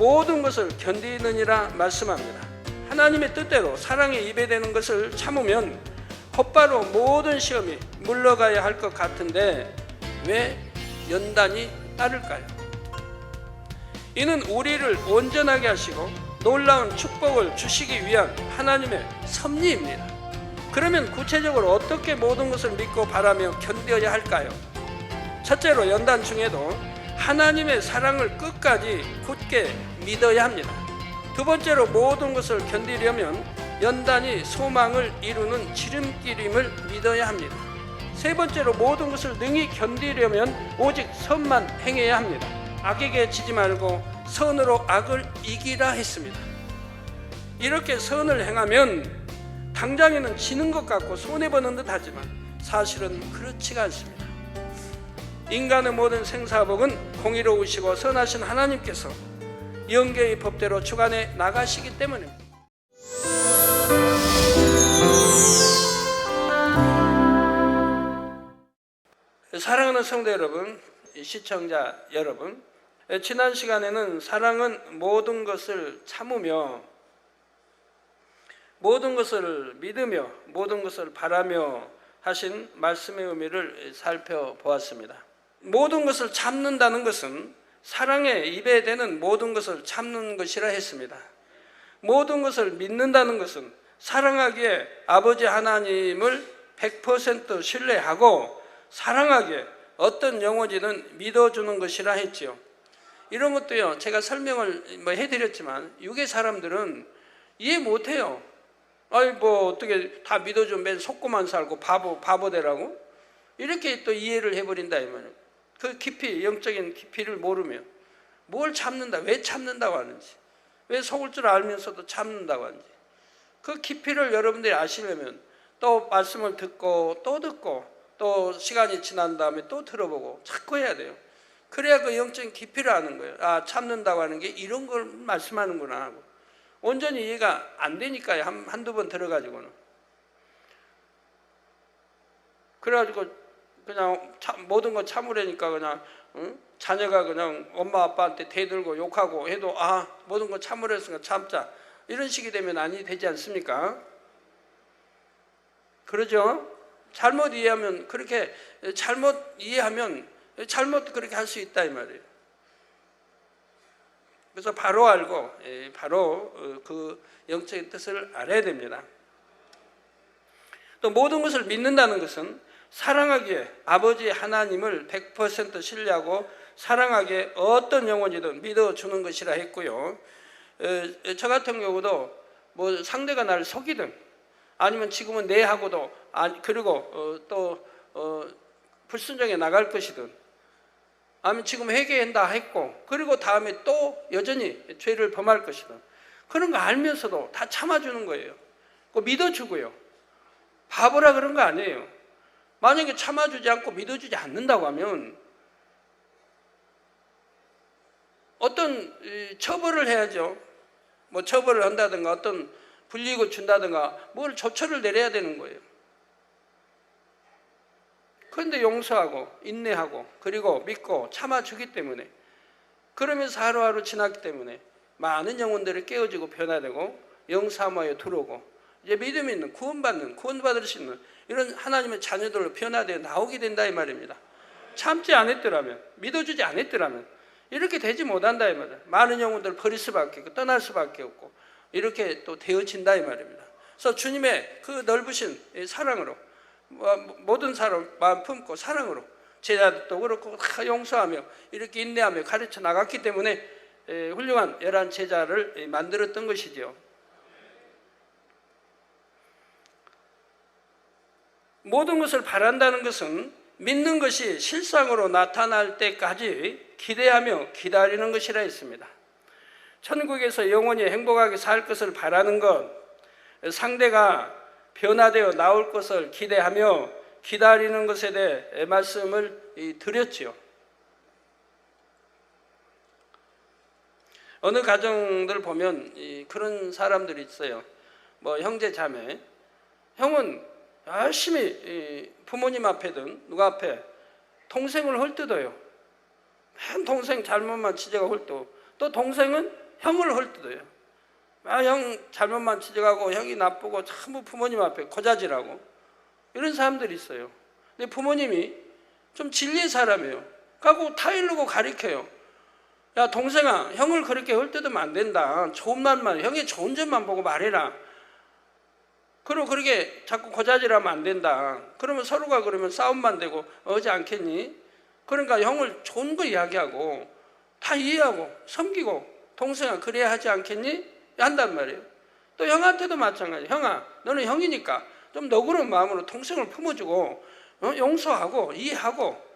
모든 것을 견디느니라 말씀합니다. 하나님의 뜻대로 사랑에 입에되는 것을 참으면 곧바로 모든 시험이 물러가야 할 것 같은데 왜 연단이 따를까요? 이는 우리를 온전하게 하시고 놀라운 축복을 주시기 위한 하나님의 섭리입니다. 그러면 구체적으로 어떻게 모든 것을 믿고 바라며 견뎌야 할까요? 첫째로 연단 중에도 하나님의 사랑을 끝까지 굳게 믿어야 합니다. 두 번째로 모든 것을 견디려면 연단이 소망을 이루는 지름길임을 믿어야 합니다. 세 번째로 모든 것을 능히 견디려면 오직 선만 행해야 합니다. 악에게 지지 말고 선으로 악을 이기라 했습니다. 이렇게 선을 행하면 당장에는 지는 것 같고 손해보는 듯 하지만 사실은 그렇지가 않습니다. 인간의 모든 생사복은 공의로우시고 선하신 하나님께서 영계의 법대로 주관해 나가시기 때문입니다. 사랑하는 성도 여러분, 시청자 여러분, 지난 시간에는 사랑은 모든 것을 참으며 모든 것을 믿으며 모든 것을 바라며 하신 말씀의 의미를 살펴보았습니다. 모든 것을 참는다는 것은 사랑에 입에되는 모든 것을 참는 것이라 했습니다. 모든 것을 믿는다는 것은 사랑하기에 아버지 하나님을 100% 신뢰하고 사랑하기에 어떤 영혼이든 믿어주는 것이라 했지요. 이런 것도요, 제가 설명을 해드렸지만 육의 사람들은 이해 못해요. 아이 어떻게 다 믿어주면 맨 속고만 살고 바보 되라고? 이렇게 또 이해를 해버린다 이 말이에요. 그 깊이, 영적인 깊이를 모르면 뭘 참는다, 왜 참는다고 하는지, 왜 속을 줄 알면서도 참는다고 하는지, 그 깊이를 여러분들이 아시려면 또 말씀을 듣고 또 시간이 지난 다음에 또 들어보고 자꾸 해야 돼요. 그래야 그 영적인 깊이를 아는 거예요. 아, 참는다고 하는 게 이런 걸 말씀하는구나 하고. 온전히 이해가 안 되니까요. 한두 번 들어가지고는. 그래가지고 그냥 모든 거 참으려니까 그냥 자녀가 그냥 엄마 아빠한테 대들고 욕하고 해도 모든 거 참으려 했으니까 참자. 이런 식이 되면 아니 되지 않습니까? 그러죠? 잘못 이해하면 그렇게 잘못 그렇게 할 수 있다 이 말이에요. 그래서 바로 알고 바로 그 영적인 뜻을 알아야 됩니다. 또 모든 것을 믿는다는 것은 사랑하기에 아버지 하나님을 100% 신뢰하고 사랑하기에 어떤 영혼이든 믿어주는 것이라 했고요. 저 같은 경우도 상대가 나를 속이든 아니면 지금은 내 하고도 그리고 또 불순종에 나갈 것이든 아니면 지금 회개한다 했고 그리고 다음에 또 여전히 죄를 범할 것이든 그런 거 알면서도 다 참아주는 거예요. 믿어주고요. 바보라 그런 거 아니에요. 만약에 참아주지 않고 믿어주지 않는다고 하면 어떤 처벌을 해야죠. 처벌을 한다든가 어떤 불이익을 준다든가 뭘 조처를 내려야 되는 거예요. 그런데 용서하고 인내하고 그리고 믿고 참아주기 때문에 그러면서 하루하루 지났기 때문에 많은 영혼들이 깨어지고 변화되고 영사모에 들어오고 이제 믿음 있는 구원받을 수 있는 이런 하나님의 자녀들로 변화되어 나오게 된다 이 말입니다. 참지 않았더라면 믿어주지 않았더라면 이렇게 되지 못한다 이 말이에요. 많은 영혼들을 버릴 수밖에 없고 떠날 수밖에 없고 이렇게 또 되어진다 이 말입니다. 그래서 주님의 그 넓으신 사랑으로 모든 사람 마음 품고 사랑으로 제자들도 그렇고 다 용서하며 이렇게 인내하며 가르쳐 나갔기 때문에 훌륭한 11 제자를 만들었던 것이죠. 모든 것을 바란다는 것은 믿는 것이 실상으로 나타날 때까지 기대하며 기다리는 것이라 했습니다. 천국에서 영원히 행복하게 살 것을 바라는 것, 상대가 변화되어 나올 것을 기대하며 기다리는 것에 대해 말씀을 드렸지요. 어느 가정들 보면 그런 사람들이 있어요. 형제 자매, 형은 열심히 부모님 앞에든 누가 앞에 동생을 헐뜯어요. 맨 동생 잘못만 지제가 헐뜯고 또 동생은 형을 헐뜯어요. 형 잘못만 지적하고 형이 나쁘고 전부 부모님 앞에 고자질하고 이런 사람들이 있어요. 근데 부모님이 좀 진리의 사람이에요. 가고 타일르고 가리켜요. 야 동생아, 형을 그렇게 헐뜯으면 안 된다. 좋은 말만, 형의 좋은 점만 보고 말해라. 그리고 그렇게 자꾸 고자질하면 안 된다. 그러면 서로가 그러면 싸움만 되고 어지 않겠니? 그러니까 형을 좋은 거 이야기하고 다 이해하고 섬기고 동생아 그래야 하지 않겠니? 한단 말이에요. 또 형한테도 마찬가지. 형아, 너는 형이니까 좀 너그러운 마음으로 동생을 품어주고 용서하고 이해하고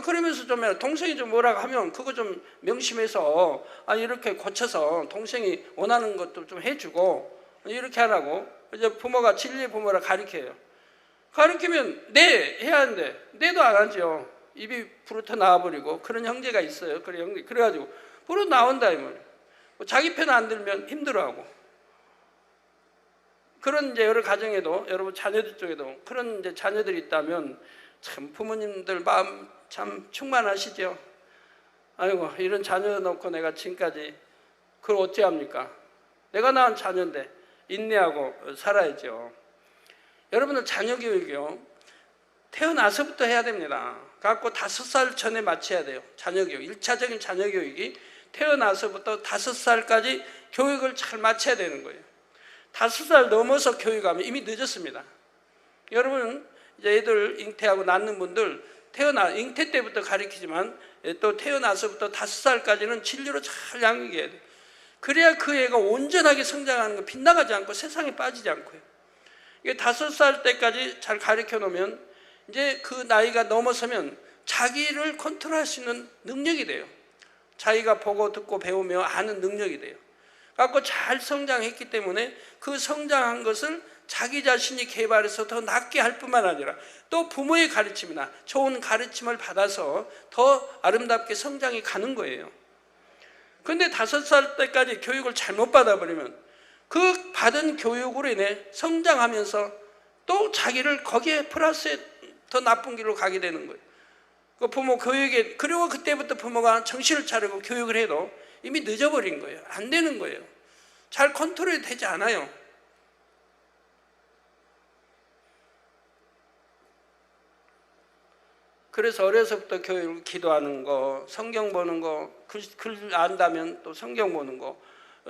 그러면서 좀 동생이 좀 뭐라고 하면 그거 좀 명심해서 이렇게 고쳐서 동생이 원하는 것도 좀 해주고 이렇게 하라고 이제 부모가 진리의 부모라 가르쳐요. 가르치면 네 해야 하는데 네도 안 하죠. 입이 부르터 나와버리고 그런 형제가 있어요. 그래가지고 부르터 나온다 이 말이에요. 자기 편 안 들면 힘들어하고 그런 이제 여러 가정에도 여러분 자녀들 쪽에도 그런 이제 자녀들이 있다면 참 부모님들 마음 참 충만하시죠. 아이고 이런 자녀 놓고 내가 지금까지 그걸 어찌 합니까? 내가 낳은 자녀인데 인내하고 살아야죠. 여러분들 자녀 교육이요 태어나서부터 해야 됩니다. 갖고 5살 전에 마쳐야 돼요. 자녀 교육 1차적인 자녀 교육이 태어나서부터 5살까지 교육을 잘 마쳐야 되는 거예요. 5살 넘어서 교육하면 이미 늦었습니다. 여러분 이제 애들 잉태하고 낳는 분들 잉태 때부터 가르치지만 또 태어나서부터 5살까지는 진리로 잘 양육해야 돼요. 그래야 그 애가 온전하게 성장하는 거 빗나가지 않고 세상에 빠지지 않고요. 이게 5살 때까지 잘 가르쳐 놓으면 이제 그 나이가 넘어서면 자기를 컨트롤할 수 있는 능력이 돼요. 자기가 보고 듣고 배우며 아는 능력이 돼요. 갖고 잘 성장했기 때문에 그 성장한 것을 자기 자신이 개발해서 더 낫게 할 뿐만 아니라 또 부모의 가르침이나 좋은 가르침을 받아서 더 아름답게 성장해 가는 거예요. 그런데 5살 때까지 교육을 잘못 받아버리면 그 받은 교육으로 인해 성장하면서 또 자기를 거기에 플러스에 더 나쁜 길로 가게 되는 거예요. 그 부모 교육에 그리고 그때부터 부모가 정신을 차리고 교육을 해도 이미 늦어버린 거예요. 안 되는 거예요. 잘 컨트롤이 되지 않아요. 그래서 어려서부터 교육을 기도하는 거, 성경 보는 거, 글 안다면 또 성경 보는 거,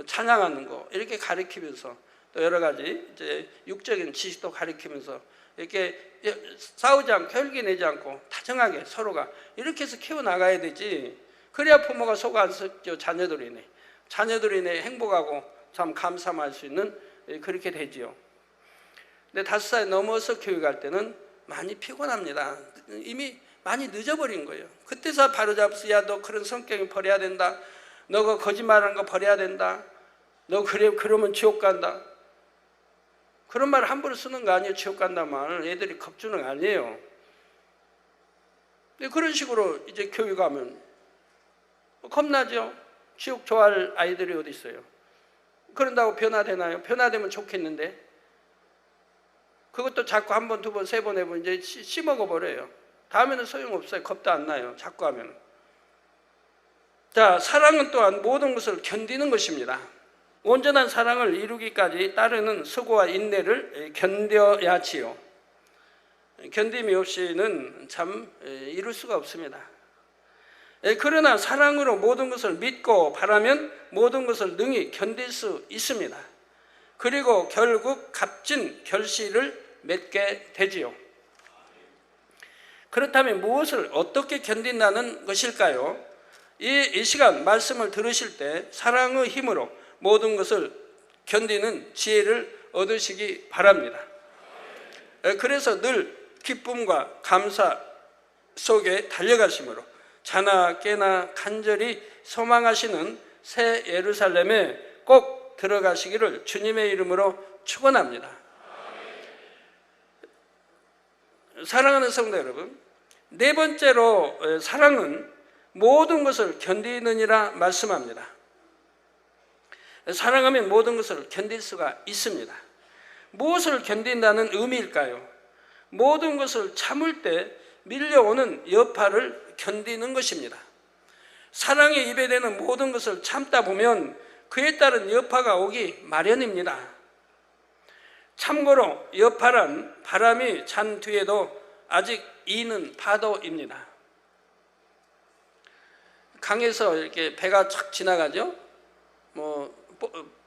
찬양하는 거 이렇게 가르치면서 또 여러 가지 이제 육적인 지식도 가르치면서 이렇게 싸우지 않고 혈기 내지 않고 다정하게 서로가 이렇게 해서 키워나가야 되지. 그래야 부모가 속 안 썩죠. 자녀들이 인해 행복하고 참 감사할 수 있는 그렇게 되지요. 근데 5살 넘어서 교육할 때는 많이 피곤합니다. 이미 많이 늦어버린 거예요. 그때서 바로잡수 야 너 그런 성격이 버려야 된다. 너가 거짓말하는 거 버려야 된다. 너 그러면 지옥 간다. 그런 말 함부로 쓰는 거 아니에요. 지옥 간다 말 애들이 겁주는 거 아니에요. 그런 식으로 이제 교육하면 겁나죠. 지옥 좋아할 아이들이 어디 있어요. 그런다고 변화되나요? 변화되면 좋겠는데 그것도 자꾸 한 번, 두 번, 세 번 해보면 이제 씹어먹어 버려요. 다음에는 소용없어요. 겁도 안 나요. 자꾸 하면. 자, 사랑은 또한 모든 것을 견디는 것입니다. 온전한 사랑을 이루기까지 따르는 수고와 인내를 견뎌야 하지요. 견딤이 없이는 참 이룰 수가 없습니다. 그러나 사랑으로 모든 것을 믿고 바라면 모든 것을 능히 견딜 수 있습니다. 그리고 결국 값진 결실을 맺게 되지요. 그렇다면 무엇을 어떻게 견딘다는 것일까요? 이 시간 말씀을 들으실 때 사랑의 힘으로 모든 것을 견디는 지혜를 얻으시기 바랍니다. 그래서 늘 기쁨과 감사 속에 달려가심으로 자나 깨나 간절히 소망하시는 새 예루살렘에 꼭 들어가시기를 주님의 이름으로 축원합니다. 사랑하는 성도 여러분, 네 번째로 사랑은 모든 것을 견디느니라 말씀합니다. 사랑하면 모든 것을 견딜 수가 있습니다. 무엇을 견딘다는 의미일까요? 모든 것을 참을 때 밀려오는 여파를 견디는 것입니다. 사랑에 입에 대는 모든 것을 참다 보면 그에 따른 여파가 오기 마련입니다. 참고로 여파란 바람이 잔 뒤에도 아직 이는 파도입니다. 강에서 이렇게 배가 착 지나가죠.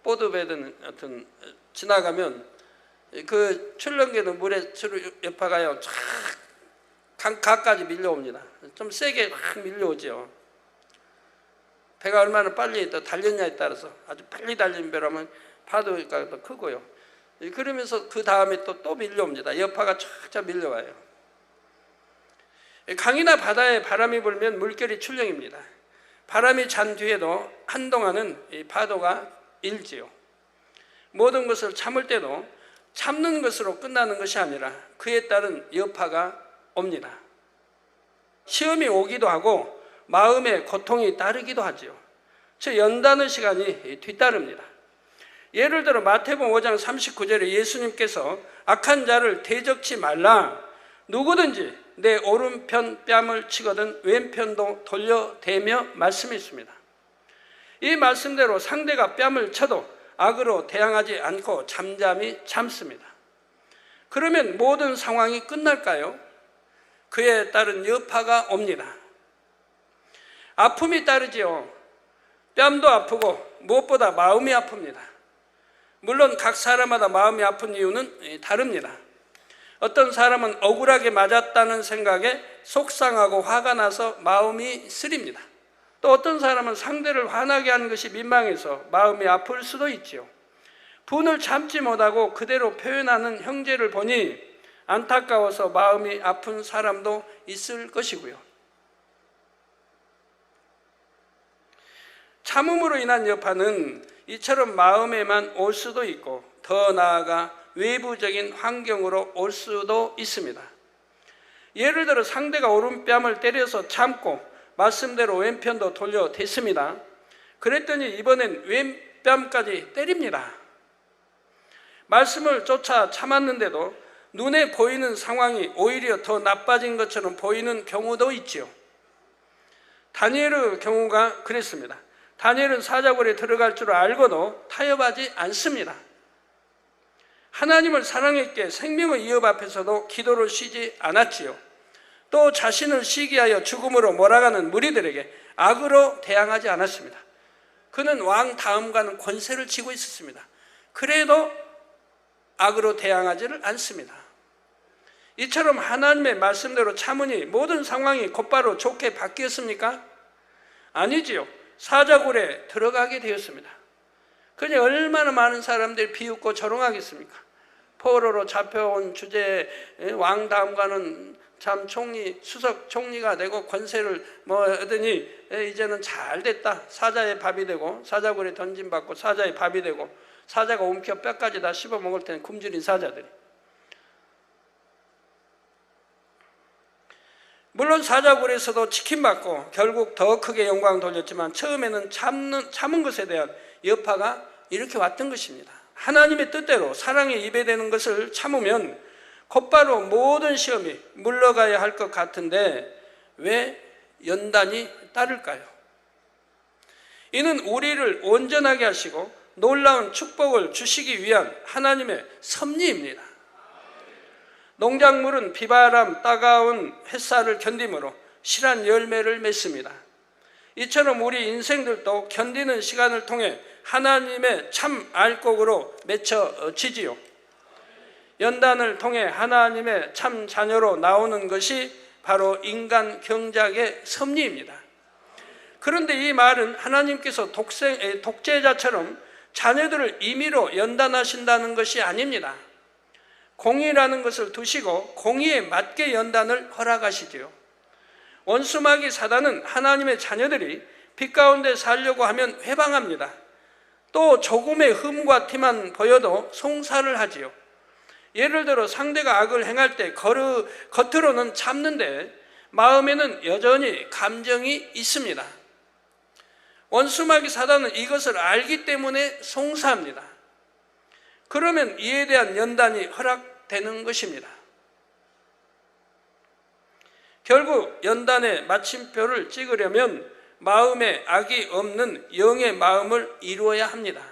보드배든 하여튼 지나가면 그 출렁개는 물의 여파가요 쫙 강가까지 밀려옵니다. 좀 세게 확 밀려오죠. 배가 얼마나 빨리 달렸냐에 따라서 아주 빨리 달린 배라면 파도가 더 크고요. 그러면서 그 다음에 또 밀려옵니다. 여파가 쫙 밀려와요. 강이나 바다에 바람이 불면 물결이 출렁입니다. 바람이 잔 뒤에도 한동안은 이 파도가 일지요. 모든 것을 참을 때도 참는 것으로 끝나는 것이 아니라 그에 따른 여파가 옵니다. 시험이 오기도 하고 마음의 고통이 따르기도 하지요. 즉 연단의 시간이 뒤따릅니다. 예를 들어 마태복음 5장 39절에 예수님께서 악한 자를 대적치 말라, 누구든지 내 오른편 뺨을 치거든 왼편도 돌려대며 말씀했습니다. 이 말씀대로 상대가 뺨을 쳐도 악으로 대항하지 않고 잠잠히 참습니다. 그러면 모든 상황이 끝날까요? 그에 따른 여파가 옵니다. 아픔이 따르지요. 뺨도 아프고 무엇보다 마음이 아픕니다. 물론 각 사람마다 마음이 아픈 이유는 다릅니다. 어떤 사람은 억울하게 맞았다는 생각에 속상하고 화가 나서 마음이 쓰립니다. 또 어떤 사람은 상대를 화나게 한 것이 민망해서 마음이 아플 수도 있지요. 분을 참지 못하고 그대로 표현하는 형제를 보니 안타까워서 마음이 아픈 사람도 있을 것이고요. 참음으로 인한 여파는 이처럼 마음에만 올 수도 있고 더 나아가 외부적인 환경으로 올 수도 있습니다. 예를 들어 상대가 오른뺨을 때려서 참고 말씀대로 왼편도 돌려댔습니다. 그랬더니 이번엔 왼뺨까지 때립니다. 말씀을 쫓아 참았는데도 눈에 보이는 상황이 오히려 더 나빠진 것처럼 보이는 경우도 있지요. 다니엘의 경우가 그랬습니다. 다니엘은 사자굴에 들어갈 줄 알고도 타협하지 않습니다. 하나님을 사랑했기에 생명의 위협 앞에서도 기도를 쉬지 않았지요. 또 자신을 시기하여 죽음으로 몰아가는 무리들에게 악으로 대항하지 않았습니다. 그는 왕 다음과는 권세를 쥐고 있었습니다. 그래도 악으로 대항하지를 않습니다. 이처럼 하나님의 말씀대로 참으니 모든 상황이 곧바로 좋게 바뀌었습니까? 아니지요. 사자굴에 들어가게 되었습니다. 그니 얼마나 많은 사람들이 비웃고 조롱하겠습니까? 포로로 잡혀온 주제 왕 다음과는 참 수석 총리가 되고 권세를 얻으니 이제는 잘 됐다. 사자의 밥이 되고 사자굴에 던짐받고 사자의 밥이 되고 사자가 움켜 뼈까지 다 씹어 먹을 때는 굶주린 사자들이. 물론 사자굴에서도 치킨받고 결국 더 크게 영광 돌렸지만 처음에는 참은 것에 대한 여파가 이렇게 왔던 것입니다. 하나님의 뜻대로 사랑에 입에대는 것을 참으면 곧바로 모든 시험이 물러가야 할 것 같은데 왜 연단이 따를까요? 이는 우리를 온전하게 하시고 놀라운 축복을 주시기 위한 하나님의 섭리입니다. 농작물은 비바람, 따가운 햇살을 견디므로 실한 열매를 맺습니다. 이처럼 우리 인생들도 견디는 시간을 통해 하나님의 참 알곡으로 맺혀지지요. 연단을 통해 하나님의 참 자녀로 나오는 것이 바로 인간 경작의 섭리입니다. 그런데 이 말은 하나님께서 독재자처럼 자녀들을 임의로 연단하신다는 것이 아닙니다. 공의라는 것을 두시고 공의에 맞게 연단을 허락하시지요. 원수마귀 사단은 하나님의 자녀들이 빛 가운데 살려고 하면 회방합니다. 또 조금의 흠과 티만 보여도 송사를 하지요. 예를 들어 상대가 악을 행할 때 겉으로는 참는데 마음에는 여전히 감정이 있습니다. 원수마귀 사단은 이것을 알기 때문에 송사합니다. 그러면 이에 대한 연단이 허락되는 것입니다. 결국 연단의 마침표를 찍으려면 마음에 악이 없는 영의 마음을 이루어야 합니다.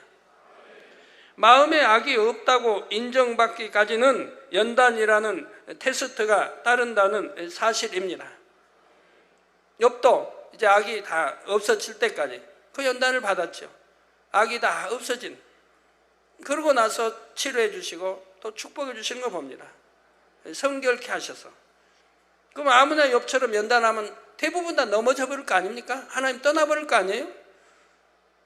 마음에 악이 없다고 인정받기까지는 연단이라는 테스트가 따른다는 사실입니다. 욥도 이제 악이 다 없어질 때까지 그 연단을 받았죠. 악이 다 없어진, 그러고 나서 치료해 주시고 또 축복해 주시는 거 봅니다. 성결케 하셔서. 그럼 아무나 욥처럼 연단하면 대부분 다 넘어져 버릴 거 아닙니까? 하나님 떠나버릴 거 아니에요?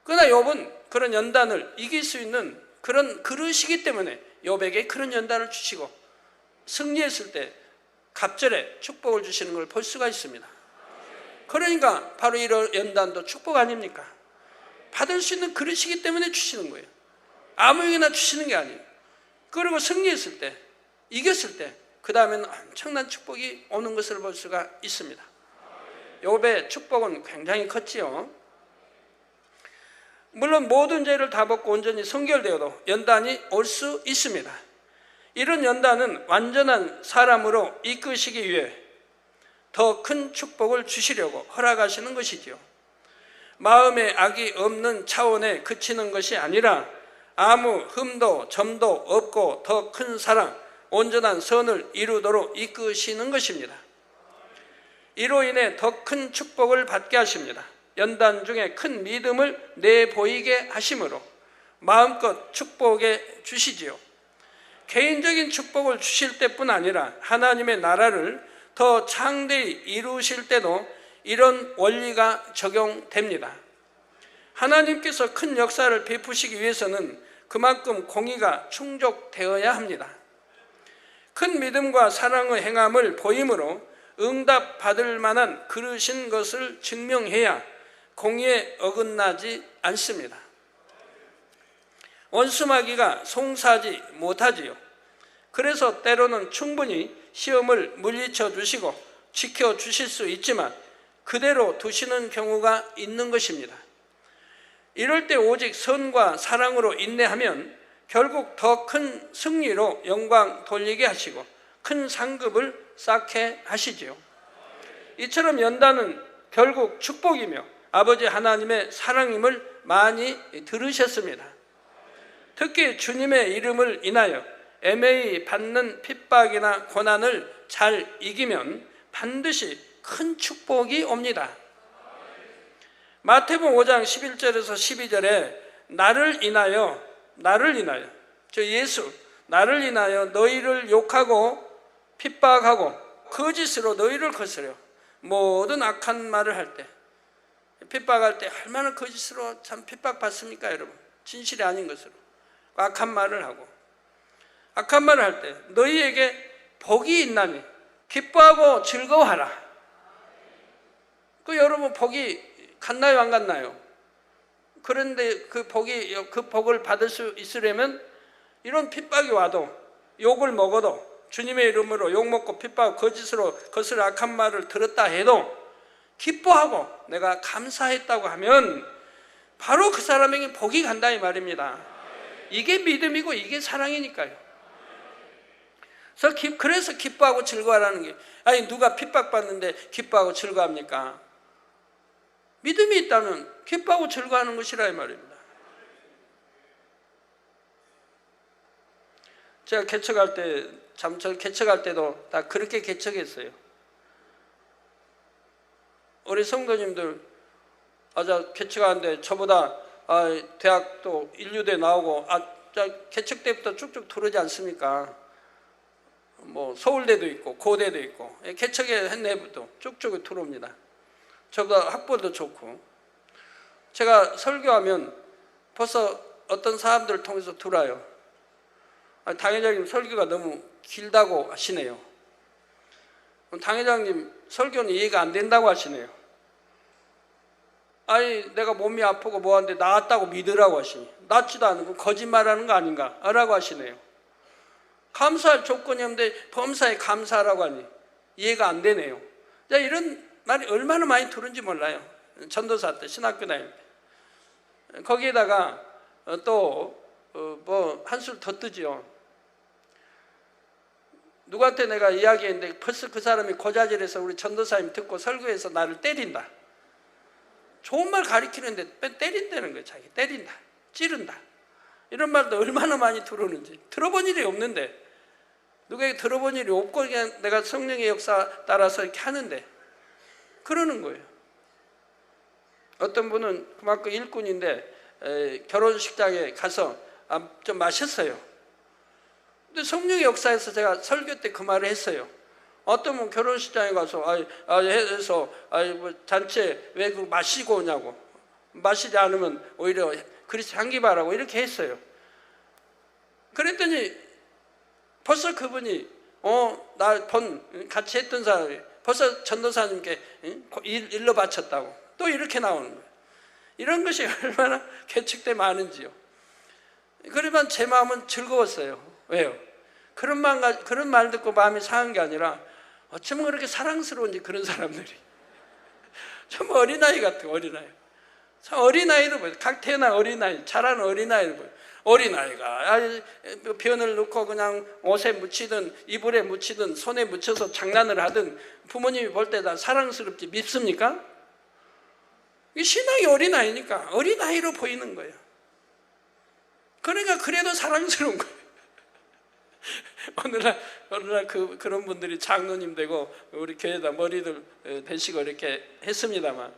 그러나 욥은 그런 연단을 이길 수 있는 그런 그릇이기 때문에 욥에게 그런 연단을 주시고 승리했을 때 갑절에 축복을 주시는 걸 볼 수가 있습니다. 그러니까 바로 이런 연단도 축복 아닙니까? 받을 수 있는 그릇이기 때문에 주시는 거예요. 아무에게나 주시는 게 아니에요. 그리고 승리했을 때, 이겼을 때 그 다음에는 엄청난 축복이 오는 것을 볼 수가 있습니다. 욥의 축복은 굉장히 컸지요. 물론 모든 죄를 다 벗고 온전히 성결되어도 연단이 올 수 있습니다. 이런 연단은 완전한 사람으로 이끄시기 위해 더 큰 축복을 주시려고 허락하시는 것이지요. 마음에 악이 없는 차원에 그치는 것이 아니라 아무 흠도 점도 없고 더 큰 사랑, 온전한 선을 이루도록 이끄시는 것입니다. 이로 인해 더 큰 축복을 받게 하십니다. 연단 중에 큰 믿음을 내보이게 하심으로 마음껏 축복해 주시지요. 개인적인 축복을 주실 때뿐 아니라 하나님의 나라를 더 창대히 이루실 때도 이런 원리가 적용됩니다. 하나님께서 큰 역사를 베푸시기 위해서는 그만큼 공의가 충족되어야 합니다. 큰 믿음과 사랑의 행함을 보임으로 응답받을 만한 그릇인 것을 증명해야 공의에 어긋나지 않습니다. 원수마귀가 송사하지 못하지요. 그래서 때로는 충분히 시험을 물리쳐 주시고 지켜 주실 수 있지만 그대로 두시는 경우가 있는 것입니다. 이럴 때 오직 선과 사랑으로 인내하면 결국 더 큰 승리로 영광 돌리게 하시고 큰 상급을 쌓게 하시지요. 이처럼 연단은 결국 축복이며 아버지 하나님의 사랑임을 많이 들으셨습니다. 특히 주님의 이름을 인하여 애매히 받는 핍박이나 고난을 잘 이기면 반드시 큰 축복이 옵니다. 마태복음 5장 11절에서 12절에 나를 인하여 저 예수 나를 인하여 너희를 욕하고 핍박하고 거짓으로 너희를 거스려 모든 악한 말을 할 때, 핍박할 때 얼마나 거짓으로 참 핍박받습니까 여러분? 진실이 아닌 것으로 악한 말을 하고 악한 말을 할 때 너희에게 복이 있나니 기뻐하고 즐거워하라. 그 여러분 복이 갔나요 안 갔나요? 그런데 그 복을 받을 수 있으려면 이런 핍박이 와도 욕을 먹어도 주님의 이름으로 욕먹고 핍박 거짓으로 거스를 악한 말을 들었다 해도 기뻐하고 내가 감사했다고 하면 바로 그 사람에게 복이 간다 이 말입니다. 이게 믿음이고 이게 사랑이니까요. 그래서 기뻐하고 즐거워하라는 게, 아니 누가 핍박받는데 기뻐하고 즐거워합니까? 믿음이 있다면 기뻐하고 즐거워하는 것이라 이 말입니다. 제가 개척할 때, 저 개척할 때도 다 그렇게 개척했어요. 우리 성도님들, 저 개척하는데 저보다 대학도 인류대 나오고, 개척 때부터 쭉쭉 들어오지 않습니까? 뭐 서울대도 있고 고대도 있고 개척에 했네부터 쭉쭉 들어옵니다. 저보다 학벌도 좋고. 제가 설교하면 벌써 어떤 사람들을 통해서 들어요. 당회장님 설교가 너무 길다고 하시네요. 당회장님 설교는 이해가 안 된다고 하시네요. 아니 내가 몸이 아프고 뭐하는데 나았다고 믿으라고 하시니 낫지도 않고 거짓말하는 거 아닌가 라고 하시네요. 감사할 조건이 없는데 범사에 감사하라고 하니 이해가 안 되네요. 이런 말이 얼마나 많이 들은지 몰라요. 전도사 때 신학교 다닐 때. 거기에다가 또 뭐 한술 더 뜨지요. 누구한테 내가 이야기했는데 벌써 그 사람이 고자질해서 우리 전도사님 듣고 설교해서 나를 때린다. 좋은 말 가르치는데 때린다는 거예요. 자기 때린다, 찌른다. 이런 말도 얼마나 많이 들었는지. 들어본 일이 없는데, 누구에게 들어본 일이 없고 그냥 내가 성령의 역사 따라서 이렇게 하는데 그러는 거예요. 어떤 분은 그만큼 일꾼인데 결혼식장에 가서 좀 마셨어요. 근데 성령의 역사에서 제가 설교 때 그 말을 했어요. 어떤 분 결혼식장에 가서 해서 뭐 잔치에 왜 그 마시고 오냐고, 마시지 않으면 오히려 그리스도 향기 바라고 이렇게 했어요. 그랬더니 벌써 그분이 나 돈 같이 했던 사람이 벌써 전도사님께 일로 바쳤다고 또 이렇게 나오는 거예요. 이런 것이 얼마나 계측돼 많은지요. 그러면 제 마음은 즐거웠어요. 왜요? 그런 말 듣고 마음이 상한 게 아니라 어쩌면 그렇게 사랑스러운지, 그런 사람들이 좀 어린아이 같아요. 어린아이. 참 어린아이로 보여요. 각 태어난 어린아이, 자라는 어린아이로 보여요. 어린아이가 변을 넣고 그냥 옷에 묻히든 이불에 묻히든 손에 묻혀서 장난을 하든 부모님이 볼 때 다 사랑스럽지 밉습니까? 이 신앙이 어린아이니까 어린아이로 보이는 거예요. 그러니까 그래도 사랑스러운 거예요. 오늘날 그런 분들이 장로님 되고 우리 교회에다 머리들 대시고 이렇게 했습니다만,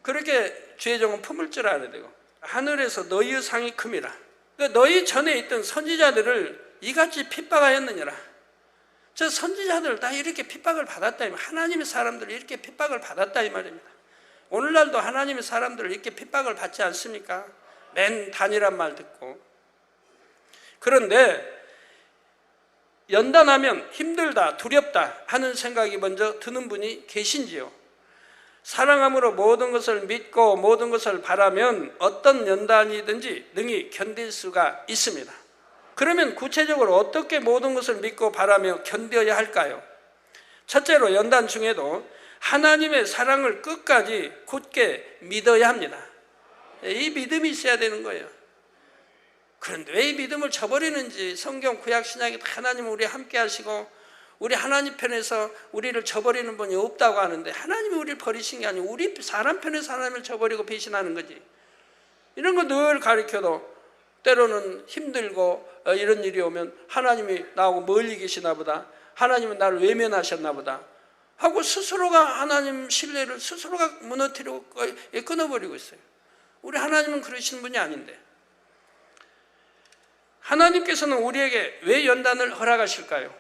그렇게 주의 종은 품을 줄 알아야 되고, 하늘에서 너희의 상이 큼이라. 그러니까 너희 전에 있던 선지자들을 이같이 핍박하였느니라. 저 선지자들 다 이렇게 핍박을 받았다, 하나님의 사람들이 이렇게 핍박을 받았다 이 말입니다. 오늘날도 하나님의 사람들을 이렇게 핍박을 받지 않습니까? 맨 단이란 말 듣고. 그런데 연단하면 힘들다, 두렵다 하는 생각이 먼저 드는 분이 계신지요? 사랑함으로 모든 것을 믿고 모든 것을 바라면 어떤 연단이든지 능히 견딜 수가 있습니다. 그러면 구체적으로 어떻게 모든 것을 믿고 바라며 견뎌야 할까요? 첫째로, 연단 중에도 하나님의 사랑을 끝까지 굳게 믿어야 합니다. 이 믿음이 있어야 되는 거예요. 그런데 왜 이 믿음을 저버리는지, 성경 구약 신약에 하나님은 우리 함께 하시고 우리 하나님 편에서 우리를 저버리는 분이 없다고 하는데, 하나님이 우리를 버리신 게 아니고 우리 사람 편에서 하나님을 저버리고 배신하는 거지. 이런 거 늘 가르쳐도 때로는 힘들고 이런 일이 오면 하나님이 나하고 멀리 계시나 보다, 하나님은 나를 외면하셨나 보다 하고 스스로가 하나님 신뢰를 스스로가 무너뜨리고 끊어버리고 있어요. 우리 하나님은 그러신 분이 아닌데, 하나님께서는 우리에게 왜 연단을 허락하실까요?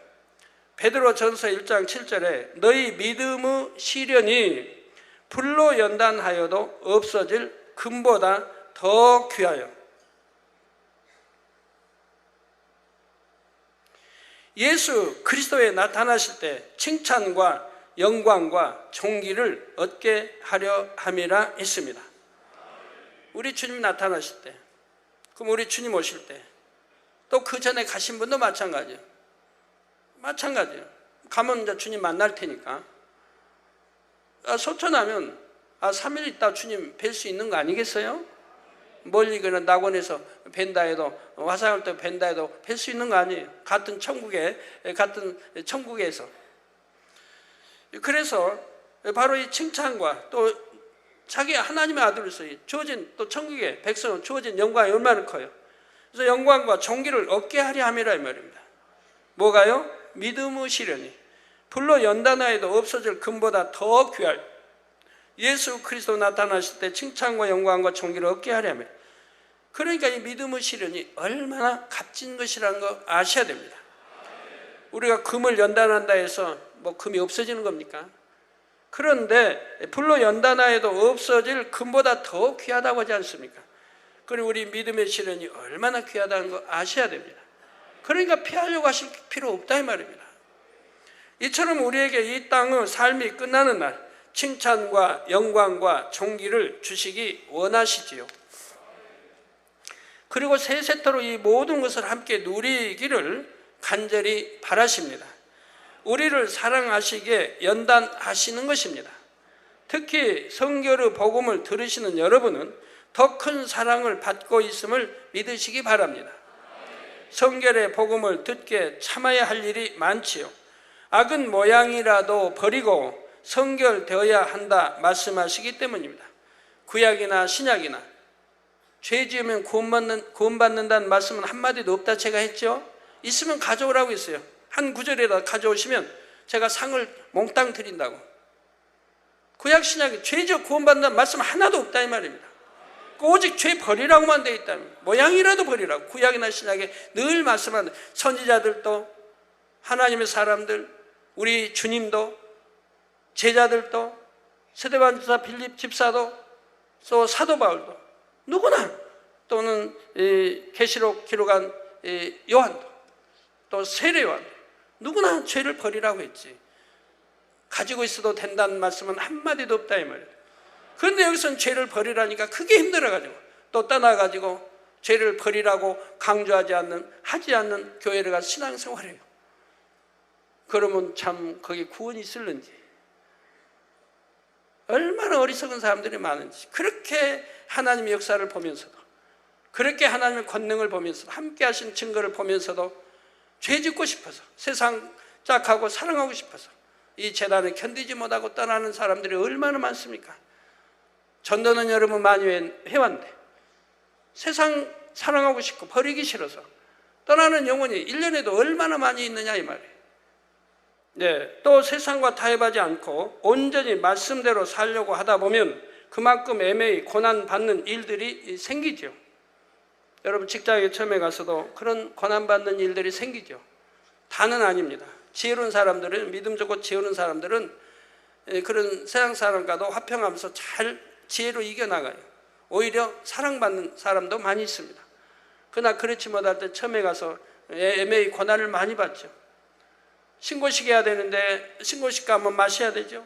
베드로전서 1장 7절에 너희 믿음의 시련이 불로 연단하여도 없어질 금보다 더 귀하여. 예수 그리스도에 나타나실 때 칭찬과 영광과 존귀를 얻게 하려 함이라 했습니다. 우리 주님 나타나실 때, 그럼 우리 주님 오실 때, 또 그 전에 가신 분도 마찬가지예요. 가면 이제 주님 만날 테니까. 소천하면 3일 있다 주님 뵐 수 있는 거 아니겠어요? 멀리 그런 낙원에서 뵌다 해도, 화상을 때 뵌다 해도 뵐 수 있는 거 아니에요? 같은 천국에서. 그래서 바로 이 칭찬과 또 자기 하나님의 아들로서 주어진, 또 천국의 백성은 주어진 영광이 얼마나 커요. 그래서 영광과 존귀를 얻게 하려 함이라 이 말입니다. 뭐가요? 믿음의 시련이 불로 연단하여도 없어질 금보다 더 귀할 예수 그리스도 나타나실 때 칭찬과 영광과 존귀를 얻게 하려 함이라. 그러니까 이 믿음의 시련이 얼마나 값진 것이라는 거 아셔야 됩니다. 우리가 금을 연단한다 해서 뭐 금이 없어지는 겁니까? 그런데 불로 연단하여도 없어질 금보다 더 귀하다고 하지 않습니까? 그리고 우리 믿음의 시련이 얼마나 귀하다는 거 아셔야 됩니다. 그러니까 피하려고 하실 필요 없다 이 말입니다. 이처럼 우리에게 이 땅의 삶이 끝나는 날 칭찬과 영광과 존귀를 주시기 원하시지요. 그리고 세세토로 이 모든 것을 함께 누리기를 간절히 바라십니다. 우리를 사랑하시기에 연단하시는 것입니다. 특히 성결의 복음을 들으시는 여러분은 더 큰 사랑을 받고 있음을 믿으시기 바랍니다. 성결의 복음을 듣게 참아야 할 일이 많지요. 악은 모양이라도 버리고 성결되어야 한다 말씀하시기 때문입니다. 구약이나 신약이나 죄 지으면 구원받는다는 말씀은 한마디도 없다 제가 했죠. 있으면 가져오라고 했어요. 한 구절에다 가져오시면 제가 상을 몽땅 드린다고. 구약 신약에 죄 지어 구원받는다는 말씀 하나도 없다 이 말입니다. 오직 죄 버리라고만 되어 있다면 모양이라도 버리라고. 구약이나 신약에 늘 말씀하는 선지자들도 하나님의 사람들, 우리 주님도, 제자들도, 스데반사 빌립 집사도, 또 사도 바울도, 누구나, 또는 계시록 기록한 요한도, 또 세례 요한도 누구나 죄를 버리라고 했지. 가지고 있어도 된다는 말씀은 한마디도 없다 이 말이에요. 그런데 여기서는 죄를 버리라니까 그게 힘들어가지고 또 떠나가지고 죄를 버리라고 강조하지 하지 않는 교회를 가서 신앙생활해요. 그러면 참 거기 구원이 있을는지, 얼마나 어리석은 사람들이 많은지. 그렇게 하나님의 역사를 보면서도, 그렇게 하나님의 권능을 보면서도, 함께 하신 증거를 보면서도 죄 짓고 싶어서, 세상 짝하고 사랑하고 싶어서 이 재단을 견디지 못하고 떠나는 사람들이 얼마나 많습니까? 전도는 여러분 많이 해왔는데 세상 사랑하고 싶고 버리기 싫어서 떠나는 영혼이 1년에도 얼마나 많이 있느냐 이 말이에요. 네, 또 세상과 타협하지 않고 온전히 말씀대로 살려고 하다 보면 그만큼 애매히 고난받는 일들이 생기죠. 여러분 직장에 처음에 가서도 그런 고난받는 일들이 생기죠. 다는 아닙니다. 지혜로운 사람들은, 믿음 좋고 지혜로운 사람들은 그런 세상 사람과도 화평하면서 잘 지혜로 이겨나가요. 오히려 사랑받는 사람도 많이 있습니다. 그러나 그렇지 못할 때 처음에 가서 애매히 고난을 많이 받죠. 신고식 해야 되는데 신고식 가면 마셔야 되죠.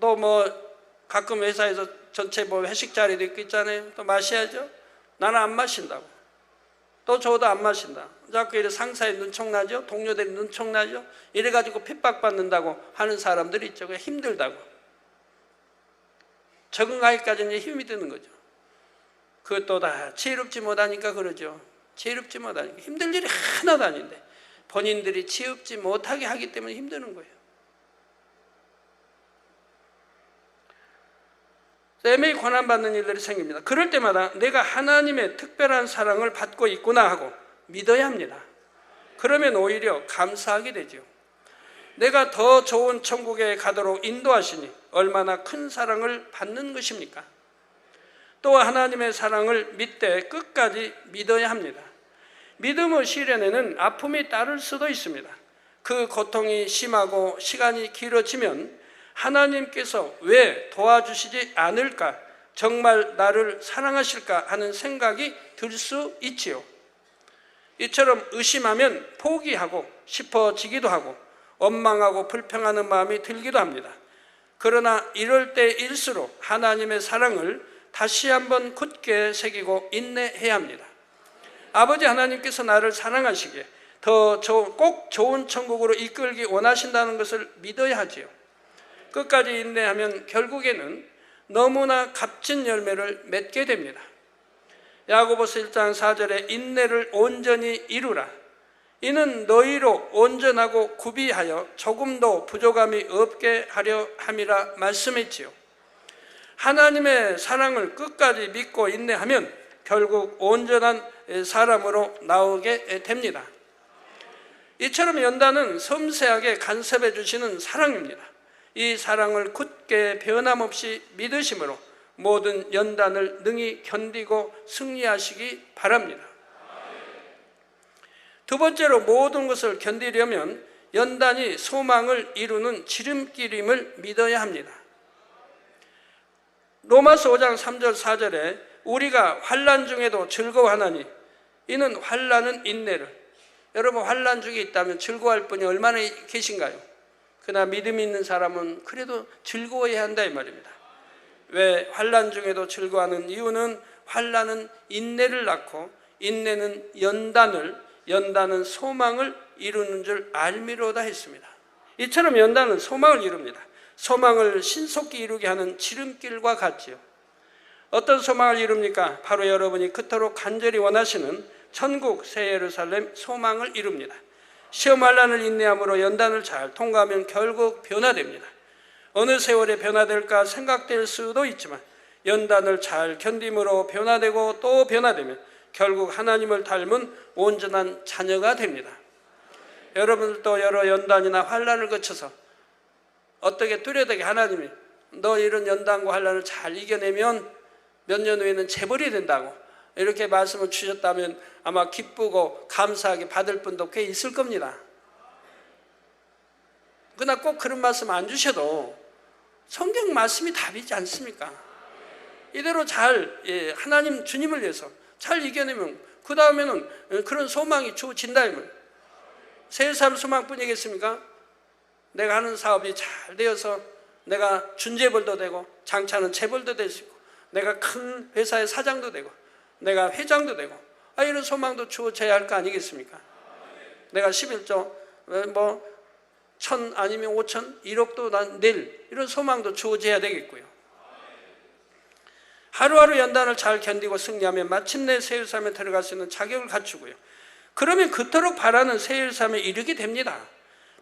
또 뭐 가끔 회사에서 전체 뭐 회식 자리도 있고 있잖아요. 또 마셔야죠. 나는 안 마신다고. 또 저도 안 마신다. 자꾸 이래 상사에 눈총나죠. 동료들이 눈총나죠. 이래가지고 핍박받는다고 하는 사람들이 있죠. 그게 힘들다고. 적응하기까지는 힘이 드는 거죠. 그것도 다 지혜롭지 못하니까 그러죠. 지혜롭지 못하니까. 힘들 일이 하나도 아닌데 본인들이 지혜롭지 못하게 하기 때문에 힘드는 거예요. 애매히 고난받는 일들이 생깁니다. 그럴 때마다 내가 하나님의 특별한 사랑을 받고 있구나 하고 믿어야 합니다. 그러면 오히려 감사하게 되죠. 내가 더 좋은 천국에 가도록 인도하시니 얼마나 큰 사랑을 받는 것입니까? 또 하나님의 사랑을 믿되 끝까지 믿어야 합니다. 믿음의 시련에는 아픔이 따를 수도 있습니다. 그 고통이 심하고 시간이 길어지면 하나님께서 왜 도와주시지 않을까, 정말 나를 사랑하실까 하는 생각이 들 수 있지요. 이처럼 의심하면 포기하고 싶어지기도 하고 원망하고 불평하는 마음이 들기도 합니다. 그러나 이럴 때일수록 하나님의 사랑을 다시 한번 굳게 새기고 인내해야 합니다. 아버지 하나님께서 나를 사랑하시기에 꼭 좋은 천국으로 이끌기 원하신다는 것을 믿어야 하지요. 끝까지 인내하면 결국에는 너무나 값진 열매를 맺게 됩니다. 야고보서 1장 4절에 인내를 온전히 이루라. 이는 너희로 온전하고 구비하여 조금도 부족함이 없게 하려 함이라 말씀했지요. 하나님의 사랑을 끝까지 믿고 인내하면 결국 온전한 사람으로 나오게 됩니다. 이처럼 연단은 섬세하게 간섭해 주시는 사랑입니다. 이 사랑을 굳게 변함없이 믿으심으로 모든 연단을 능히 견디고 승리하시기 바랍니다. 두 번째로 모든 것을 견디려면 연단이 소망을 이루는 지름길임을 믿어야 합니다. 로마서 5장 3절 4절에 우리가 환난 중에도 즐거워하나니 이는 환난은 인내를. 여러분 환난 중에 있다면 즐거워할 분이 얼마나 계신가요? 그러나 믿음이 있는 사람은 그래도 즐거워해야 한다 이 말입니다. 왜 환난 중에도 즐거워하는 이유는 환난은 인내를 낳고 인내는 연단은 소망을 이루는 줄 알미로다 했습니다. 이처럼 연단은 소망을 이룹니다. 소망을 신속히 이루게 하는 지름길과 같지요. 어떤 소망을 이룹니까? 바로 여러분이 그토록 간절히 원하시는 천국 새 예루살렘 소망을 이룹니다. 시험 환난을 인내함으로 연단을 잘 통과하면 결국 변화됩니다. 어느 세월에 변화될까 생각될 수도 있지만 연단을 잘 견딤으로 변화되고 또 변화되면 결국 하나님을 닮은 온전한 자녀가 됩니다. 여러분들도 여러 연단이나 환난을 거쳐서 어떻게 뚜렷하게 하나님이 너 이런 연단과 환난을 잘 이겨내면 몇 년 후에는 재벌이 된다고 이렇게 말씀을 주셨다면 아마 기쁘고 감사하게 받을 분도 꽤 있을 겁니다. 그러나 꼭 그런 말씀 안 주셔도 성경 말씀이 답이지 않습니까? 이대로 잘 하나님 주님을 위해서 잘 이겨내면 그 다음에는 그런 소망이 주어진다. 세상 소망뿐이겠습니까? 내가 하는 사업이 잘 되어서 내가 준재벌도 되고 장차는 재벌도 될 수 있고 내가 큰 회사의 사장도 되고 내가 회장도 되고 이런 소망도 주어져야 할 거 아니겠습니까? 내가 11조 1,000 아니면 5천 1억도 난 낼 이런 소망도 주어져야 되겠고요. 하루하루 연단을 잘 견디고 승리하면 마침내 새1삶에 들어갈 수 있는 자격을 갖추고요. 그러면 그토록 바라는 새1삶에 이르게 됩니다.